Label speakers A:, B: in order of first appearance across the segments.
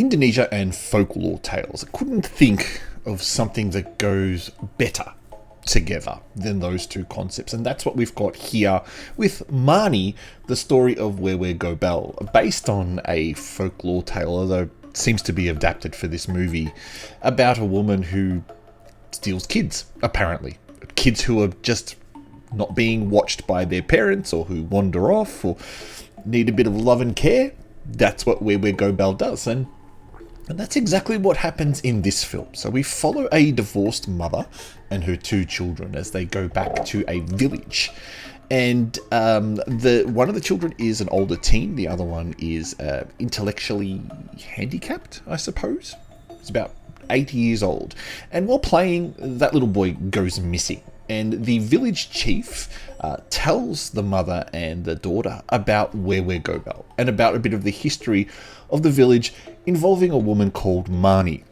A: Indonesia and folklore tales. I couldn't think of something that goes better together than those two concepts, and that's what we've got here with Mani, the story of Wewe Gobel, based on a folklore tale, although it seems to be adapted for this movie, about a woman who steals kids, apparently. Kids who are just not being watched by their parents, or who wander off, or need a bit of love and care. That's what Wewe Gobel does, and that's exactly what happens in this film. So we follow a divorced mother and her two children as they go back to a village. And one of the children is an older teen. The other one is intellectually handicapped, I suppose. It's about 8 years old. And while playing, that little boy goes missing. And the village chief tells the mother and the daughter about Wewe Gobel and about a bit of the history of the village involving a woman called Mani,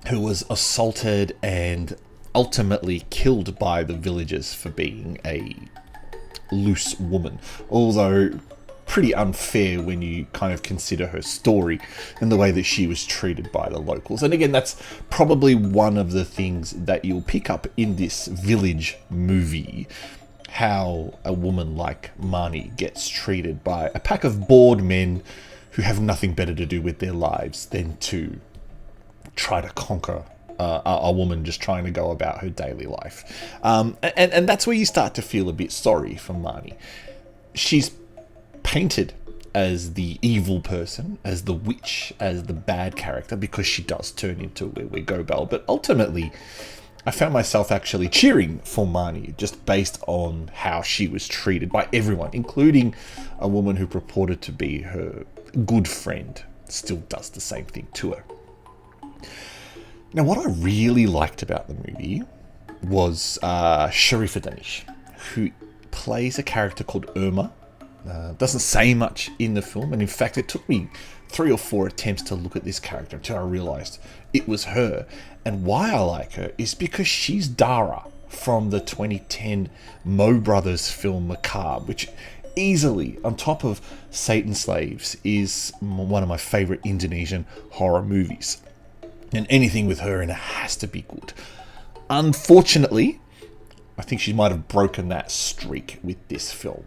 A: who was assaulted and ultimately killed by the villagers for being a loose woman. Although pretty unfair when you kind of consider her story and the way that she was treated by the locals. And again, that's probably one of the things that you'll pick up in this village movie, how a woman like Mani gets treated by a pack of bored men who have nothing better to do with their lives than to try to conquer a woman just trying to go about her daily life. And that's where you start to feel a bit sorry for Mani. She's painted as the evil person, as the witch, as the bad character, because she does turn into Wewe Gobel. But ultimately, I found myself actually cheering for Mani just based on how she was treated by everyone, including a woman who purported to be her good friend, still does the same thing to her. Now, what I really liked about the movie was Sharifah Danish, who plays a character called Irma. Doesn't say much in the film, and in fact it took me 3 or 4 attempts to look at this character until I realised it was her. And why I like her is because she's Dara from the 2010 Mo Brothers film Macabre, which easily, on top of Satan Slaves, is one of my favourite Indonesian horror movies. And anything with her in it has to be good. Unfortunately, I think she might have broken that streak with this film.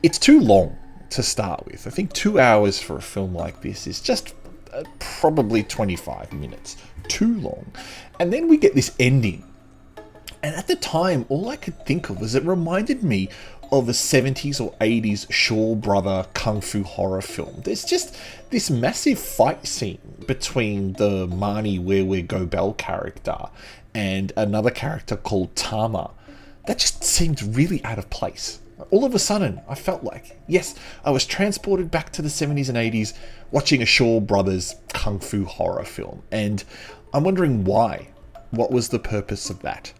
A: It's too long to start with. I think 2 hours for a film like this is just probably 25 minutes. Too long. And then we get this ending. And at the time, all I could think of was it reminded me of a 70s or 80s Shaw Brother kung fu horror film. There's just this massive fight scene between the Mani Wewe Gobel character and another character called Tama. That just seemed really out of place. All of a sudden, I felt like, yes, I was transported back to the 70s and 80s watching a Shaw Brothers kung fu horror film. And I'm wondering why. What was the purpose of that?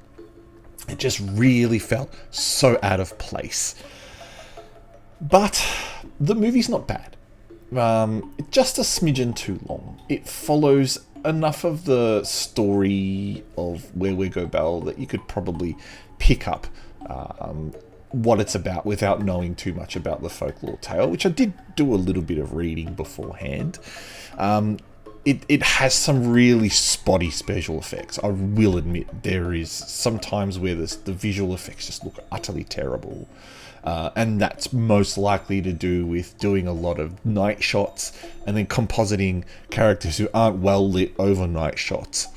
A: It just really felt so out of place. But the movie's not bad. Just a smidgen too long. It follows enough of the story of Wewe Gobel that you could probably pick up what it's about without knowing too much about the folklore tale, which I did do a little bit of reading beforehand. It has some really spotty special effects. I will admit there is some times where the visual effects just look utterly terrible. And that's most likely to do with doing a lot of night shots and then compositing characters who aren't well lit over night shots.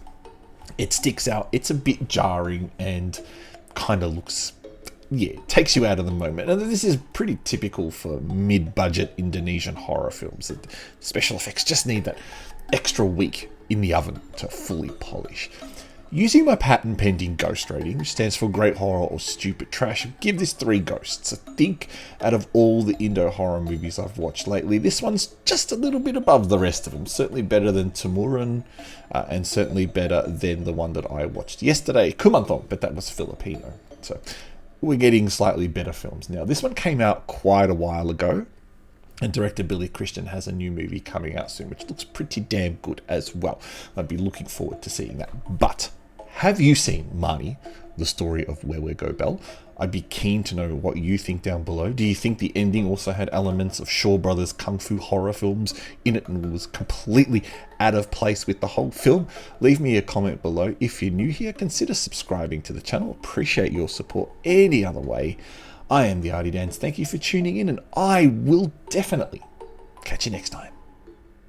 A: It sticks out. It's a bit jarring and kind of looks, takes you out of the moment. And this is pretty typical for mid-budget Indonesian horror films. The special effects just need that extra week in the oven to fully polish. Using my patent pending ghost rating, which stands for great horror or stupid trash, give this 3 ghosts. I think out of all the Indo horror movies I've watched lately, this one's just a little bit above the rest of them. Certainly better than Temurun, and certainly better than the one that I watched yesterday, Kumantong, but that was Filipino. So we're getting slightly better films now. This one came out quite a while ago, and director Billy Christian has a new movie coming out soon, which looks pretty damn good as well. I'd be looking forward to seeing that. But have you seen Mani, the story of Where Go Bell. I'd be keen to know what you think down below. Do you think the ending also had elements of Shaw Brothers kung fu horror films in it and was completely out of place with the whole film? Leave me a comment below. If you're new here, consider subscribing to the channel. Appreciate your support any other way. I am the Arty Dans. Thank you for tuning in, and I will definitely catch you next time.